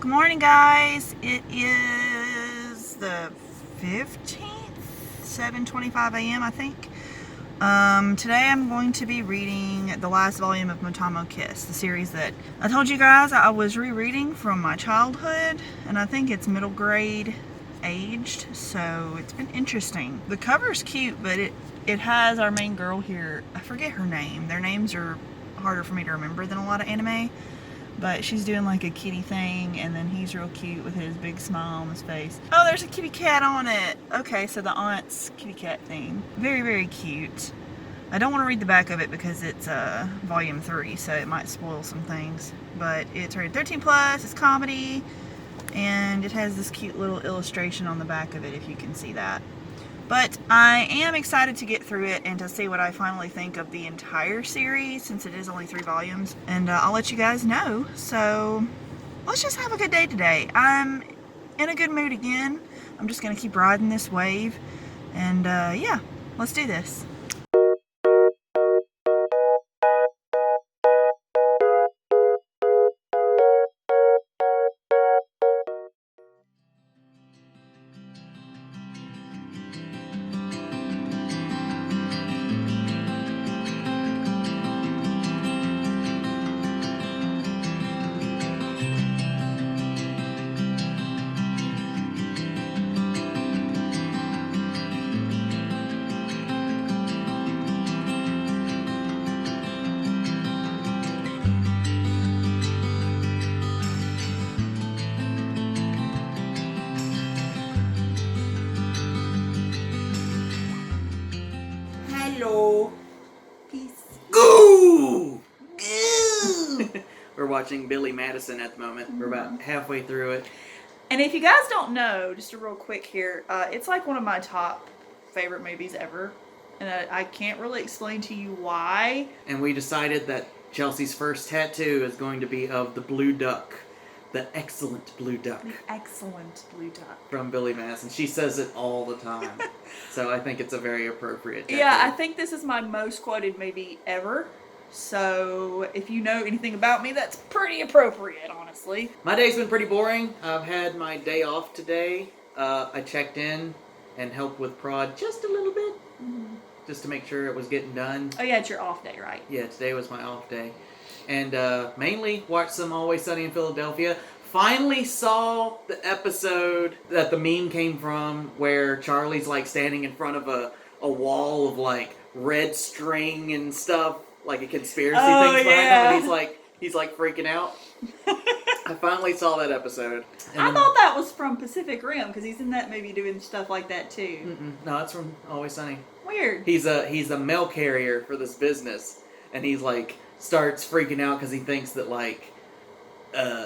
Good morning, guys. It is the 15th, 7:25 a.m. I think. Today I'm going to be reading the last volume of Metamo Kiss, the series that I told you guys I was rereading from my childhood, and I think it's middle grade aged, so it's been interesting. The cover's cute, but it has our main girl here. I forget her name. Their names are harder for me to remember than a lot of anime. But she's doing like a kitty thing, and then he's real cute with his big smile on his face. Oh, there's a kitty cat on it. Okay, so the aunt's kitty cat thing. Very, very cute. I don't want to read the back of it because it's volume 3, so it might spoil some things. But it's rated 13 plus, it's comedy, and it has this cute little illustration on the back of it, if you can see that. But I am excited to get through it and to see what I finally think of the entire series, since it is only 3 volumes. And I'll let you guys know. So let's just have a good day today. I'm in a good mood again. I'm just going to keep riding this wave. And yeah, let's do this. Hello. Peace. Goo! Goo! We're watching Billy Madison at the moment. We're about halfway through it. And if you guys don't know, just a real quick here, it's like one of my top favorite movies ever. And I can't really explain to you why. And we decided that Chelsea's first tattoo is going to be of the blue duck. The excellent blue duck. The excellent blue duck. From Billy Madison. She says it all the time. So I think it's a very appropriate tattoo. Yeah, I think this is my most quoted movie ever. So if you know anything about me, that's pretty appropriate, honestly. My day's been pretty boring. I've had my day off today. I checked in and helped with prod just a little bit. Just to make sure it was getting done. Oh yeah, it's your off day, right? Yeah, today was my off day. And mainly watched some Always Sunny in Philadelphia. Finally saw the episode that the meme came from, where Charlie's like standing in front of a wall of like red string and stuff, like a conspiracy thing behind him, and he's like freaking out. I finally saw that episode. I thought that was from Pacific Rim, because he's in that movie doing stuff like that too. No, it's from Always Sunny. Weird. He's a mail carrier for this business, and he's like starts freaking out because he thinks that like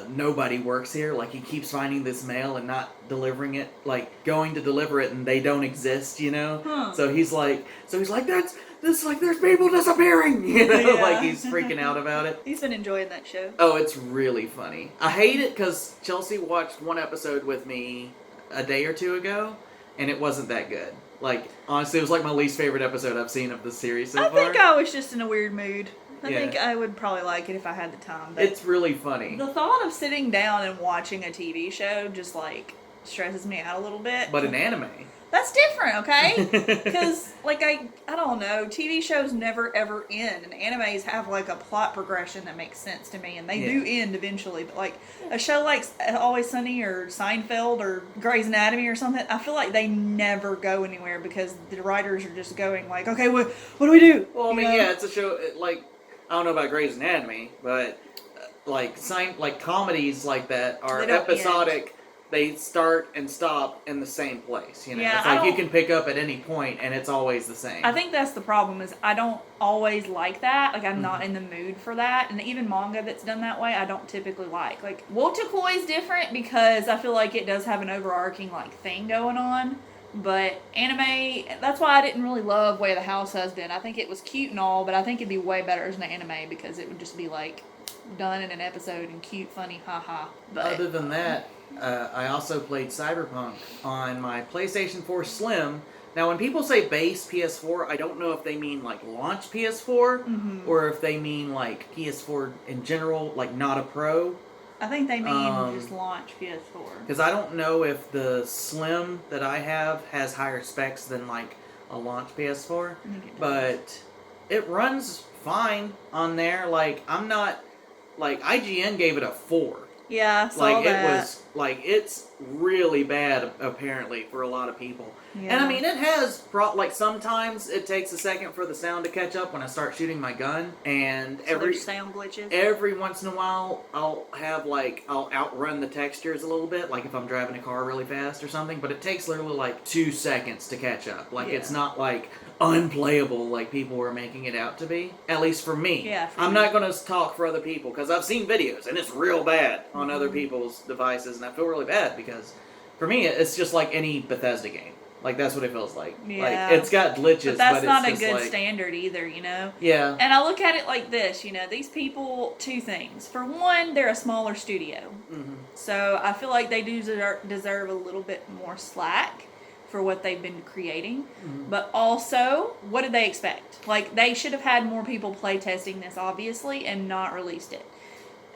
nobody works here. Like he keeps finding this mail and not delivering it, like going to deliver it and they don't exist, you know. So he's like there's people disappearing, you know. Yeah. Like he's freaking out about it. He's been enjoying that show. Oh, it's really funny. I hate it because Chelsea watched one episode with me a day or two ago, and it wasn't that good. Like, honestly, it was like my least favorite episode I've seen of the series so far. I think I was just in a weird mood. I Yeah. think I would probably like it if I had the time. But It's really funny. the thought of sitting down and watching a TV show just like stresses me out a little bit. But an anime. That's different, okay? Because, like, I don't know, TV shows never ever end, and animes have, like, a plot progression that makes sense to me, and they do end eventually, but, like, a show like Always Sunny or Seinfeld or Grey's Anatomy or something, I feel like they never go anywhere because the writers are just going, like, okay, what do we do? Well, I mean, yeah, it's a show, like, I don't know about Grey's Anatomy, but, like comedies like that are episodic. End. They start and stop in the same place, you know? Yeah, it's like you can pick up at any point, and it's always the same. I think that's the problem, is I don't always like that. Like, I'm not in the mood for that. And even manga that's done that way, I don't typically like. Like, Wotakoi is different because I feel like it does have an overarching, like, thing going on. But anime, that's why I didn't really love Way of the House Husband. I think it was cute and all, but I think it'd be way better as an anime because it would just be, like, done in an episode and cute, funny, haha. But other than that, I also played Cyberpunk on my PlayStation 4 Slim. Now, when people say base PS4, I don't know if they mean like launch PS4 or if they mean like PS4 in general, like not a Pro. I think they mean just launch PS4. Because I don't know if the Slim that I have has higher specs than like a launch PS4, but it runs fine on there. Like I'm not like IGN gave it a 4. Yeah, I saw like that. It was like it's really bad apparently for a lot of people. Yeah. And I mean it has like sometimes it takes a second for the sound to catch up when I start shooting my gun, and so there's sound glitches. Every once in a while I'll outrun the textures a little bit, like if I'm driving a car really fast or something, but it takes literally like 2 seconds to catch up. Like it's not like unplayable like people were making it out to be, at least for me. Yeah, I'm not going to talk for other people because I've seen videos and it's real bad on other people's devices, and I feel really bad because for me it's just like any Bethesda game. Like that's what it feels like. Yeah. Like it's got glitches, but that's not it's a good like, standard either, you know. Yeah. And I look at it like this, you know, these people, 2 things. For one, they're a smaller studio, so I feel like they do deserve a little bit more slack for what they've been creating. But also, what did they expect? Like they should have had more people play testing this, obviously, and not released it.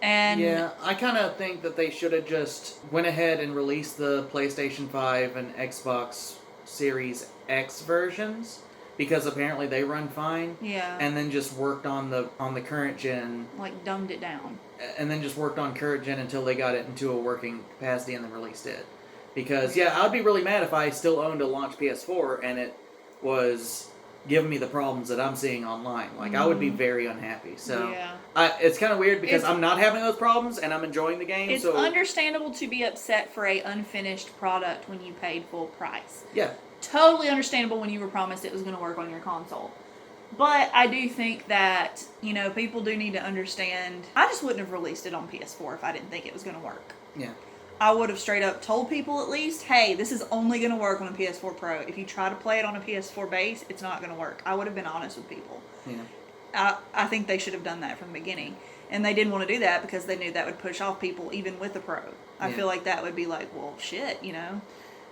And yeah, I kind of think that they should have just went ahead and released the PlayStation 5 and Xbox Series X versions because apparently they run fine. Yeah. And then just worked on the current gen. Like dumbed it down. And then just worked on current gen until they got it into a working capacity and then released it. Because yeah, I'd be really mad if I still owned a launch PS4 and it was giving me the problems that I'm seeing online. Like I would be very unhappy. So it's kind of weird because I'm not having those problems and I'm enjoying the game. It's understandable to be upset for a unfinished product when you paid full price. Yeah. Totally understandable when you were promised it was going to work on your console. But I do think that, you know, people do need to understand. I just wouldn't have released it on PS4 if I didn't think it was going to work. Yeah. I would have straight up told people at least, hey, this is only going to work on a PS4 Pro. If you try to play it on a PS4 base, it's not going to work. I would have been honest with people. Yeah. I think they should have done that from the beginning. And they didn't want to do that because they knew that would push off people even with the Pro. I feel like that would be like, well, shit, you know?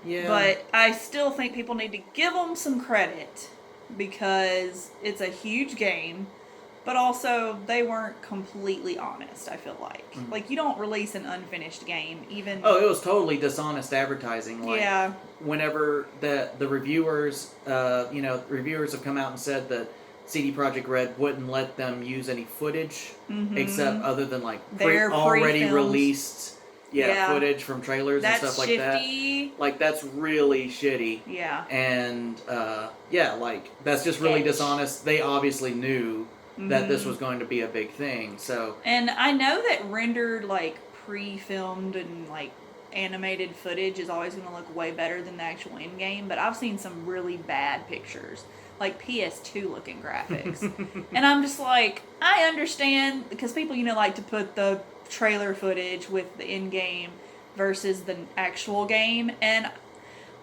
Yeah. But I still think people need to give them some credit because it's a huge game. But also, they weren't completely honest, I feel like. Like, you don't release an unfinished game, even... Oh, it was totally dishonest advertising. Like, yeah. Whenever the reviewers, reviewers have come out and said that CD Projekt Red wouldn't let them use any footage, except other than, like, already released footage from trailers and stuff like that. Like, that's really shitty. Yeah. And, that's just really dishonest. They obviously knew that this was going to be a big thing, so... And I know that rendered, like, pre-filmed and, like, animated footage is always going to look way better than the actual in-game, but I've seen some really bad pictures, like PS2-looking graphics. And I'm just like, I understand, because people, you know, like to put the trailer footage with the in-game versus the actual game, and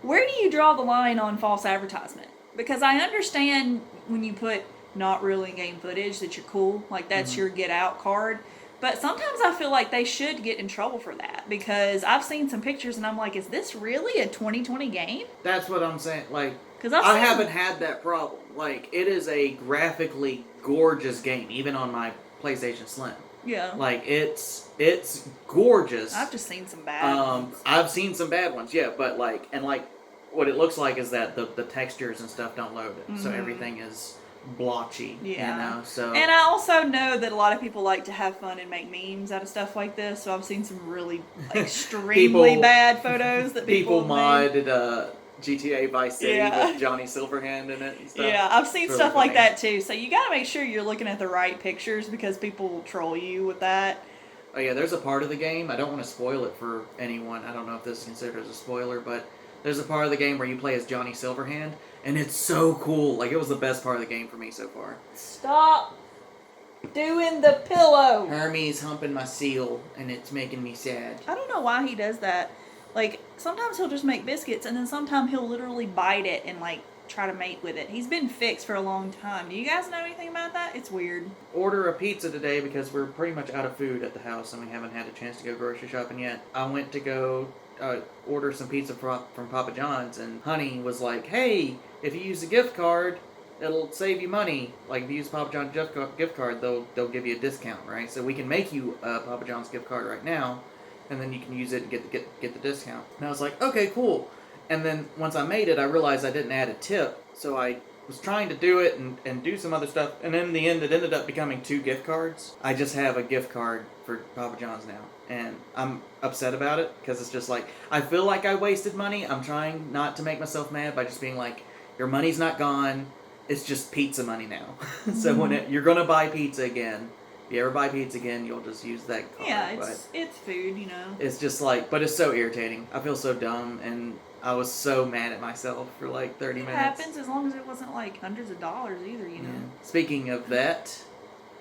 where do you draw the line on false advertisement? Because I understand when you put not real in-game footage that you're cool, like that's your get out card, but sometimes I feel like they should get in trouble for that because I've seen some pictures and I'm like, is this really a 2020 game? That's what I'm saying. Like, because I haven't had that problem. Like, it is a graphically gorgeous game, even on my PlayStation Slim. Yeah. Like, it's gorgeous. I've just seen some bad ones. I've seen some bad ones, yeah, but what it looks like is that the textures and stuff don't load it, so everything is blotchy, you know, so... And I also know that a lot of people like to have fun and make memes out of stuff like this, so I've seen some really extremely bad photos that people modded GTA Vice City with Johnny Silverhand in it and stuff. Yeah, I've seen stuff like that too, so you gotta make sure you're looking at the right pictures because people will troll you with that. Oh yeah, there's a part of the game, I don't want to spoil it for anyone, I don't know if this is considered as a spoiler, but there's a part of the game where you play as Johnny Silverhand, and it's so cool. Like, it was the best part of the game for me so far. Stop doing the pillow! Hermes humping my seal, and it's making me sad. I don't know why he does that. Like, sometimes he'll just make biscuits, and then sometimes he'll literally bite it and, like, try to mate with it. He's been fixed for a long time. Do you guys know anything about that? It's weird. Order a pizza today because we're pretty much out of food at the house, and we haven't had a chance to go grocery shopping yet. I went to go... order some pizza from Papa John's, and Honey was like, hey, if you use a gift card, it'll save you money. Like if you use Papa John's gift card, they'll give you a discount, right? So we can make you a Papa John's gift card right now, and then you can use it and get the discount. And I was like, okay, cool. And then once I made it, I realized I didn't add a tip, so I was trying to do it and do some other stuff, and in the end, it ended up becoming 2 gift cards. I just have a gift card for Papa John's now, and I'm upset about it because it's just like I feel like I wasted money. I'm trying not to make myself mad by just being like, your money's not gone. It's just pizza money now. So when you're gonna buy pizza again, if you ever buy pizza again, you'll just use that card. Yeah, it's food, you know. It's just like, but it's so irritating. I feel so dumb, and I was so mad at myself for like 30 minutes. It happens as long as it wasn't like hundreds of dollars either, you know. Yeah. Speaking of that,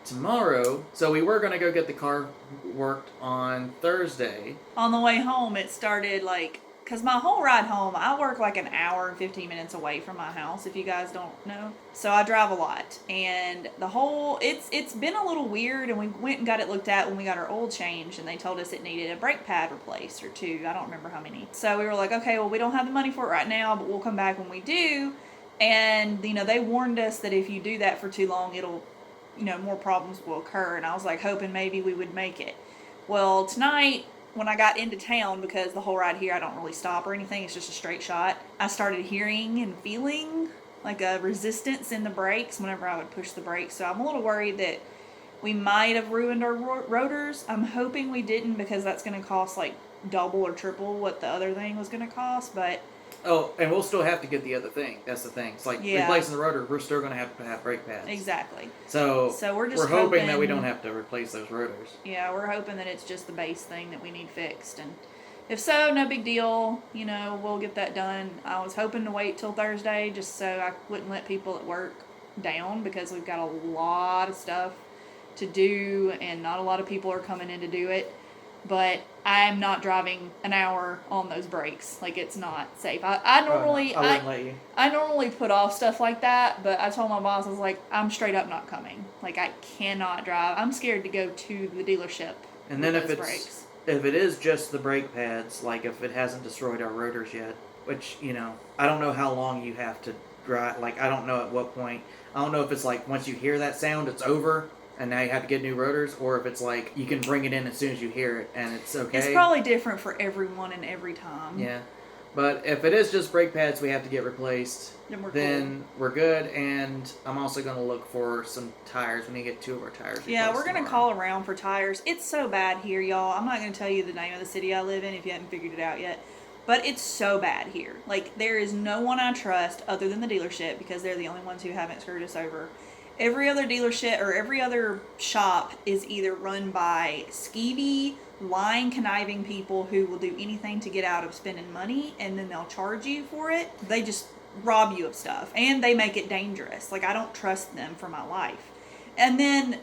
tomorrow, so we were gonna go get the car worked on Thursday. On the way home, it started like, because my whole ride home, I work like an hour and 15 minutes away from my house, if you guys don't know. So I drive a lot. And it's been a little weird, and we went and got it looked at when we got our oil changed, and they told us it needed a brake pad replaced, or 2. I don't remember how many. So we were like, okay, well, we don't have the money for it right now, but we'll come back when we do. And, you know, they warned us that if you do that for too long, it'll, you know, more problems will occur. And I was like hoping maybe we would make it. Well, tonight, when I got into town, because the whole ride here I don't really stop or anything, it's just a straight shot, I started hearing and feeling like a resistance in the brakes whenever I would push the brakes. So I'm a little worried that we might have ruined our rotors. I'm hoping we didn't, because that's going to cost like double or triple what the other thing was going to cost. But oh, and we'll still have to get the other thing. That's the thing. It's like replacing the rotor, we're still going to have brake pads. Exactly. So we're hoping that we don't have to replace those rotors. Yeah, we're hoping that it's just the base thing that we need fixed. And if so, no big deal. You know, we'll get that done. I was hoping to wait till Thursday just so I wouldn't let people at work down, because we've got a lot of stuff to do and not a lot of people are coming in to do it. But I'm not driving an hour on those brakes. Like, it's not safe. I normally put off stuff like that, but I told my boss, I was like, I'm straight up not coming. Like, I cannot drive. I'm scared to go to the dealership. And then if it is just the brake pads, like if it hasn't destroyed our rotors yet, which, you know, I don't know how long you have to drive. Like, I don't know at what point. I don't know if it's like once you hear that sound, it's over. And now you have to get new rotors, or if it's like you can bring it in as soon as you hear it and it's okay. It's probably different for everyone and every time. Yeah. But if it is just brake pads we have to get replaced, then we're good. And I'm also going to look for some tires. We need to get 2 of our tires replaced. Yeah, we're going to call around for tires. It's so bad here, y'all. I'm not going to tell you the name of the city I live in if you haven't figured it out yet. But it's so bad here. Like, there is no one I trust other than the dealership, because they're the only ones who haven't screwed us over. Every other dealership or every other shop is either run by skeevy, lying, conniving people who will do anything to get out of spending money, and then they'll charge you for it. They just rob you of stuff, and they make it dangerous. Like, I don't trust them for my life. And then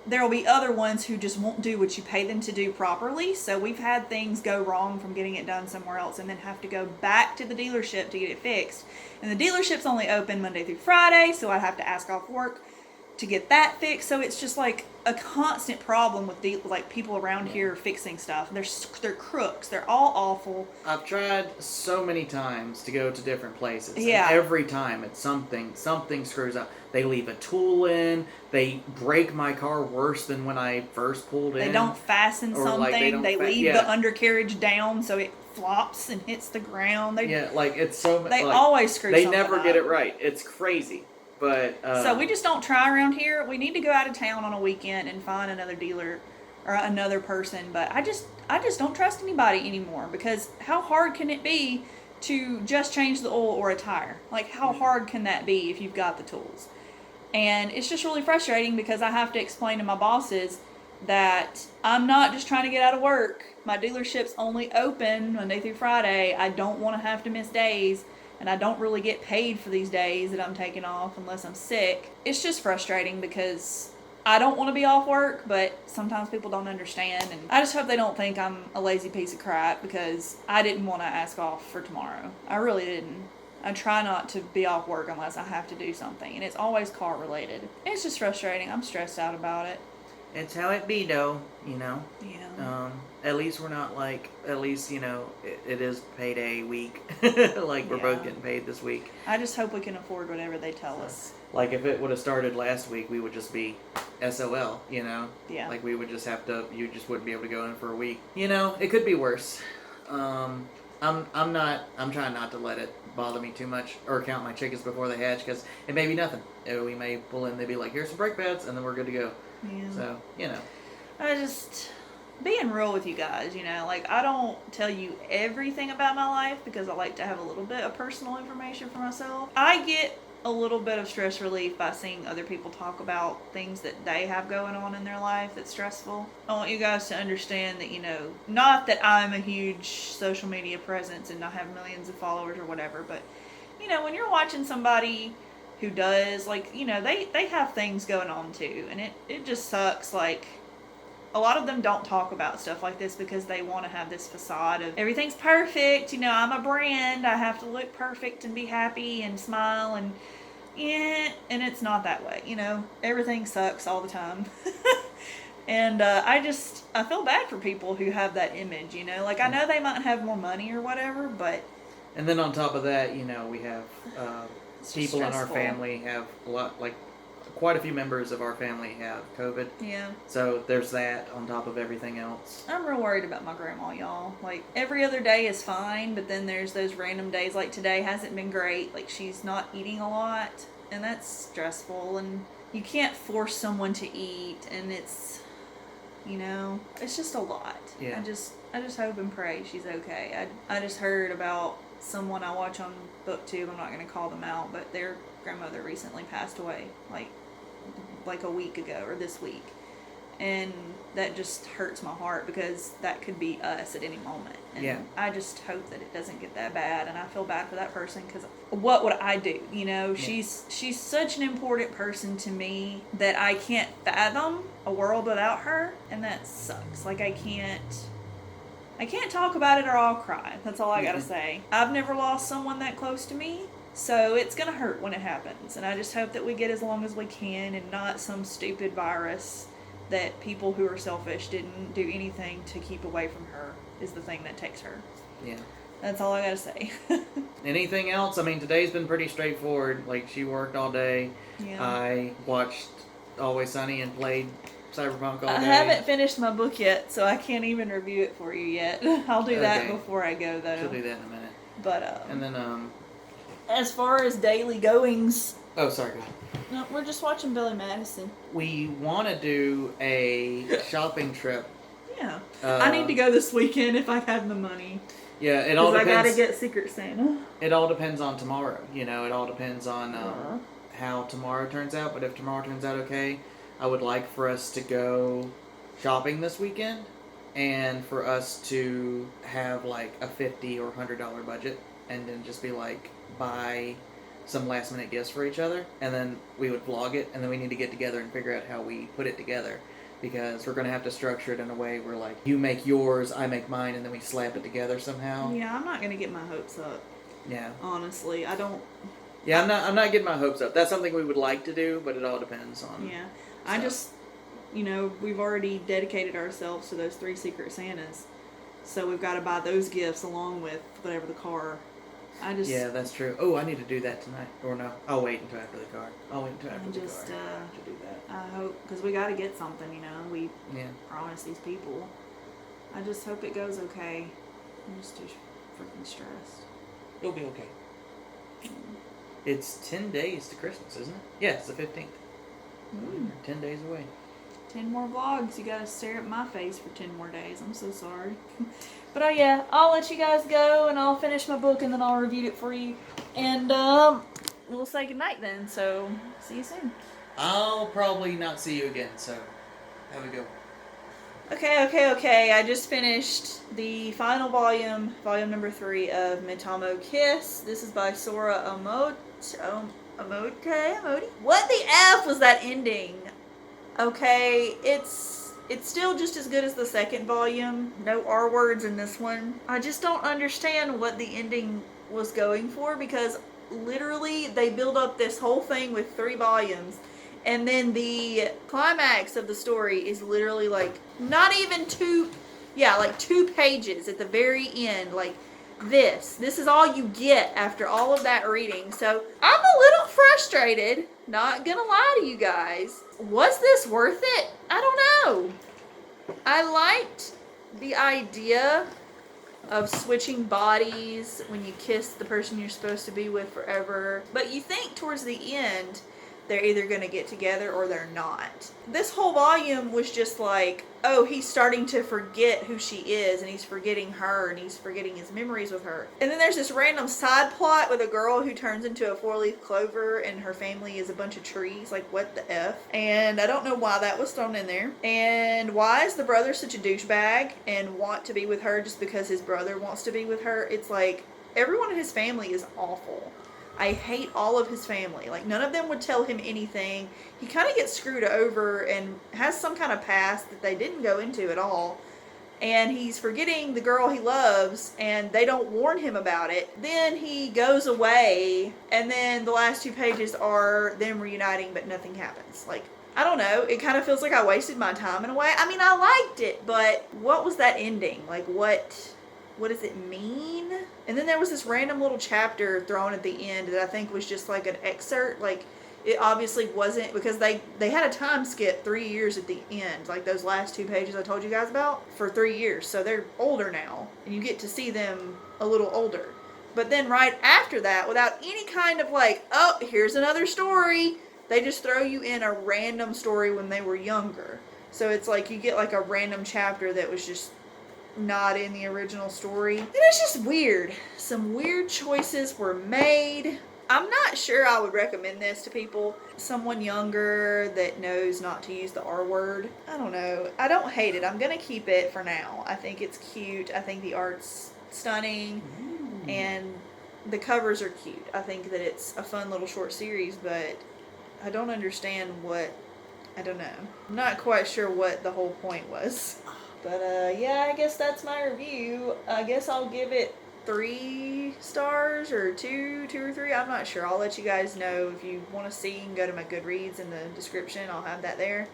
there will be other ones who just won't do what you pay them to do properly. So we've had things go wrong from getting it done somewhere else, and then have to go back to the dealership to get it fixed. And the dealership's only open Monday through Friday, so I'd have to ask off work to get that fixed. So it's just like a constant problem with people around here fixing stuff. They're crooks. They're all awful. I've tried so many times to go to different places. Yeah. And every time it's something screws up. They leave a tool in. They break my car worse than when I first pulled in. They don't fasten something. They leave the undercarriage down so it flops and hits the ground. They always screw something up. They never get it right. It's crazy. But so we just don't try around here. We need to go out of town on a weekend and find another dealer or another person. But I just don't trust anybody anymore, because how hard can it be to just change the oil or a tire? Like, how hard can that be if you've got the tools? And it's just really frustrating, because I have to explain to my bosses that I'm not just trying to get out of work. My dealership's only open Monday through Friday. I don't want to have to miss days. And I don't really get paid for these days that I'm taking off unless I'm sick. It's just frustrating, because I don't want to be off work, but sometimes people don't understand. And I just hope they don't think I'm a lazy piece of crap, because I didn't want to ask off for tomorrow. I really didn't. I try not to be off work unless I have to do something. And it's always car related. It's just frustrating. I'm stressed out about it. it's how it be, though, you know. Yeah. At least we're not like, at least, you know, it is payday week. Like, we're both getting paid this week. I just hope we can afford whatever they tell us. Like, if it would have started last week, we would just be SOL, you know? Yeah. Like, we would just have to, you just wouldn't be able to go in for a week. You know, it could be worse. I'm trying not to let it bother me too much or count my chickens before they hatch, because it may be nothing. We may pull in, they'd be like, here's some brake pads, and then we're good to go. Yeah. So, you know. I just, being real with you guys, you know, like, I don't tell you everything about my life because I like to have a little bit of personal information for myself. I get a little bit of stress relief by seeing other people talk about things that they have going on in their life that's stressful. I want you guys to understand that, you know, not that I'm a huge social media presence and I have millions of followers or whatever, but, you know, when you're watching somebody who does, like, you know, they have things going on too, and it just sucks. Like, a lot of them don't talk about stuff like this because they want to have this facade of everything's perfect, you know, I'm a brand, I have to look perfect and be happy and smile, and yeah, and it's not that way, you know, everything sucks all the time. And I feel bad for people who have that image, you know, like, I know they might have more money or whatever, but... And then on top of that, you know, we have people in our stressful. family have a lot, like, quite a few members of our family have COVID. Yeah. So there's that on top of everything else. I'm real worried about my grandma, y'all. Like, every other day is fine, but then there's those random days, like today hasn't been great. Like, she's not eating a lot, and that's stressful, and you can't force someone to eat, and it's, you know, it's just a lot. Yeah. I just hope and pray she's okay. I just heard about someone I watch on BookTube, I'm not going to call them out, but their grandmother recently passed away, like a week ago, or this week. And that just hurts my heart because that could be us at any moment. And yeah. I just hope that it doesn't get that bad, and I feel bad for that person because what would I do? You know, yeah. she's such an important person to me that I can't fathom a world without her, and that sucks. Like, I can't talk about it or I'll cry. That's all I gotta say. I've never lost someone that close to me, so it's gonna hurt when it happens. And I just hope that we get as long as we can and not some stupid virus that people who are selfish didn't do anything to keep away from her is the thing that takes her. Yeah. That's all I gotta say. Anything else? I mean, today's been pretty straightforward. Like, she worked all day. Yeah. I watched Always Sunny and played Cyberpunk all day. I haven't finished my book yet, so I can't even review it for you yet. I'll do that before I go, though. She'll do that in a minute. But, and then, as far as daily goings... Oh, sorry, go ahead. No, we're just watching Billy Madison. We want to do a shopping trip. Yeah. I need to go this weekend if I have the money. Yeah, it all depends. Because I gotta get Secret Santa. It all depends on tomorrow. You know, it all depends on how tomorrow turns out. But if tomorrow turns out okay, I would like for us to go shopping this weekend, and for us to have like a $50 or $100 budget, and then just be like, buy some last minute gifts for each other, and then we would vlog it, and then we need to get together and figure out how we put it together, because we're going to have to structure it in a way where, like, you make yours, I make mine, and then we slap it together somehow. Yeah, I'm not going to get my hopes up. Yeah. Honestly, I don't... Yeah, I'm not getting my hopes up. That's something we would like to do, but it all depends on... Yeah. I just, you know, we've already dedicated ourselves to those 3 Secret Santas, so we've got to buy those gifts along with whatever the car... Yeah, that's true. Oh, I need to do that tonight. Or no, I'll wait until after the car. I'll wait until after the car to do that. I hope, because we got to get something, you know. We promised these people. I just hope it goes okay. I'm just too freaking stressed. It'll be okay. It's 10 days to Christmas, isn't it? Yeah, it's the 15th. 10 days away. 10 more vlogs. You gotta stare at my face for 10 more days. I'm so sorry. But yeah, I'll let you guys go, and I'll finish my book, and then I'll review it for you. And we'll say goodnight then. So, see you soon. I'll probably not see you again, so have a good one. Okay. I just finished the final volume number 3 of Metamo Kiss. This is by Sora Amode. What the F was that ending? Okay, it's still just as good as the second volume. No R words in this one. I just don't understand what the ending was going for, because literally they build up this whole thing with 3 volumes, And then the climax of the story is literally like not even like 2 pages at the very end. Like this is all you get after all of that reading. So I'm a little frustrated, not gonna lie to you guys. Was this worth it? I don't know. I liked the idea of switching bodies when you kiss the person you're supposed to be with forever. But you think towards the end, they're either going to get together or they're not. This whole volume was just like, oh, he's starting to forget who she is, and he's forgetting her, and he's forgetting his memories with her. And then there's this random side plot with a girl who turns into a 4-leaf clover, and her family is a bunch of trees. Like, what the F? And I don't know why that was thrown in there. And why is the brother such a douchebag and want to be with her just because his brother wants to be with her? It's like, everyone in his family is awful. I hate all of his family. Like, none of them would tell him anything. He kind of gets screwed over and has some kind of past that they didn't go into at all. And he's forgetting the girl he loves, and they don't warn him about it. Then he goes away, and then the last 2 pages are them reuniting, but nothing happens. Like, I don't know. It kind of feels like I wasted my time in a way. I mean, I liked it, but what was that ending? Like, what does it mean? And then there was this random little chapter thrown at the end that I think was just like an excerpt. Like, it obviously wasn't, because they had a time skip 3 years at the end. Like those last 2 pages I told you guys about, for 3 years. So they're older now, and you get to see them a little older. But then right after that, without any kind of like, oh, here's another story, they just throw you in a random story when they were younger. So it's like you get like a random chapter that was just not in the original story. And it's just weird. Some weird choices were made. I'm not sure I would recommend this to people. Someone younger that knows not to use the R word. I don't know. I don't hate it. I'm gonna keep it for now. I think it's cute. I think the art's stunning. And the covers are cute. I think that it's a fun little short series, but I don't understand I don't know. I'm not quite sure what the whole point was. But yeah, I guess that's my review. I guess I'll give it 3 stars or 2 or 3. I'm not sure. I'll let you guys know. If you want to see, you can go to my Goodreads in the description. I'll have that there.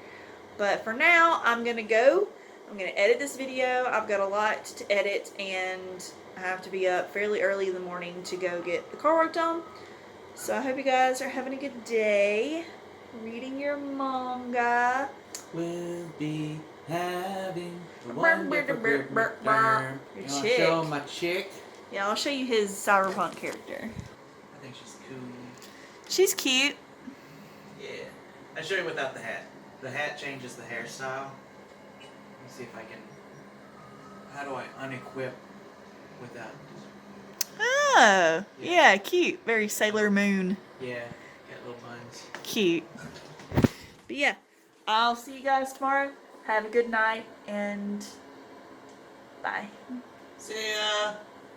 But for now, I'm going to go. I'm going to edit this video. I've got a lot to edit, and I have to be up fairly early in the morning to go get the car worked on. So I hope you guys are having a good day reading your manga. We'll be having a Your wonderful time. You wanna chick. show my chick? Yeah, I'll show you his cyberpunk character. I think she's cool. She's cute. Yeah. I'll show you without the hat. The hat changes the hairstyle. Let me see if I can. How do I unequip without? Oh, yeah, cute. Very Sailor Moon. Yeah, got little buns. Cute. But yeah, I'll see you guys tomorrow. Have a good night, and bye. See ya.